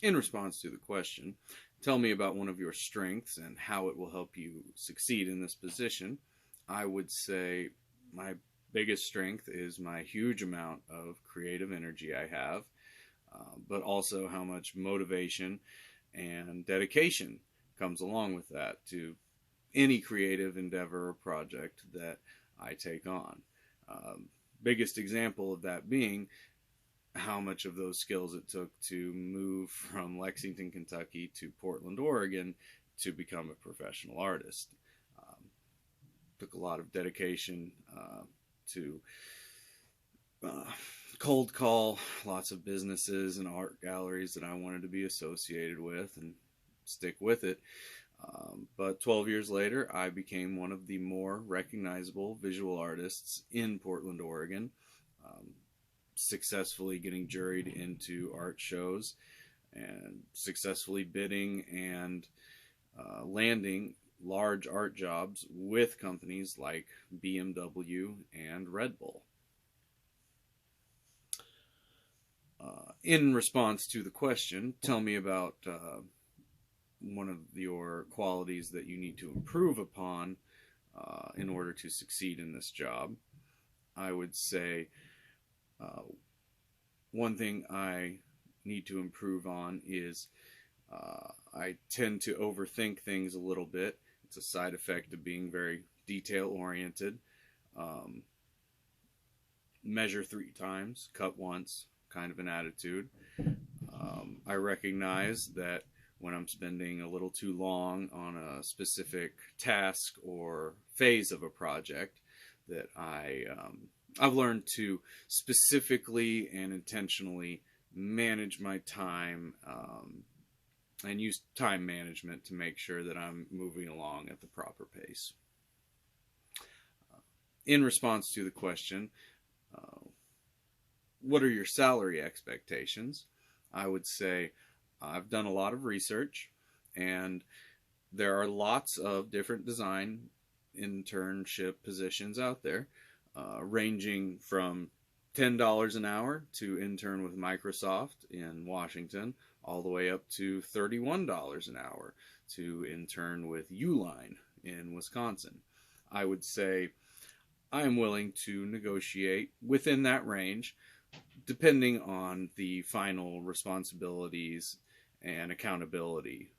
In response to the question, tell me about one of your strengths and how it will help you succeed in this position. I would say my biggest strength is my huge amount of creative energy I have, but also how much motivation and dedication comes along with that to any creative endeavor or project that I take on. Biggest example of that being how much of those skills it took to move from Lexington, Kentucky to Portland, Oregon to become a professional artist. Um, Took a lot of dedication to uh, cold call lots of businesses and art galleries that I wanted to be associated with and stick with it. But 12 years later, I became one of the more recognizable visual artists in Portland, Oregon, um, successfully getting juried into art shows and successfully bidding and landing large art jobs with companies like BMW and Red Bull. In response to the question, tell me about one of your qualities that you need to improve upon in order to succeed in this job. I would say uh, one thing I need to improve on is I tend to overthink things a little bit. It's a side effect of being very detail oriented. Um, Measure three times, cut once, kind of an attitude. I recognize that when I'm spending a little too long on a specific task or phase of a project, that I've learned to specifically and intentionally manage my time and use time management to make sure that I'm moving along at the proper pace. In response to the question, uh, what are your salary expectations? I would say I've done a lot of research, and there are lots of different design internship positions out there, ranging from $10 an hour to intern with Microsoft in Washington, all the way up to $31 an hour to intern with Uline in Wisconsin. I would say I am willing to negotiate within that range, depending on the final responsibilities and accountability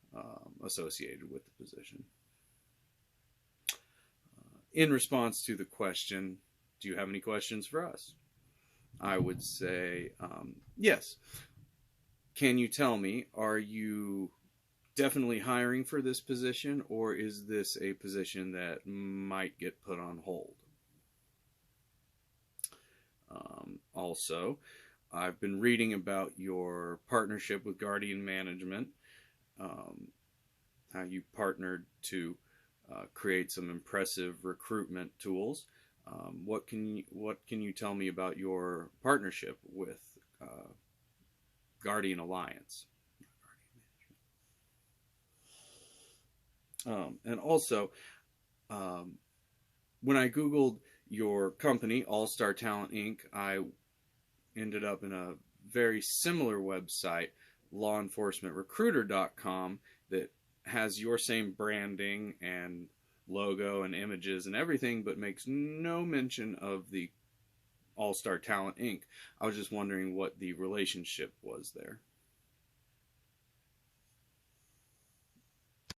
associated with the position. In response to the question, do you have any questions for us? I would say yes. Can you tell me, are you definitely hiring for this position, or is this a position that might get put on hold? Also, I've been reading about your partnership with Guardian Management, um, how you partnered to create some impressive recruitment tools. What can you tell me about your partnership with Guardian Alliance? And also, um, when I Googled your company, All Star Talent Inc., I ended up in a very similar website, lawenforcementrecruiter.com, that has your same branding and logo and images and everything, but makes no mention of the All Star Talent Inc. I was just wondering what the relationship was there.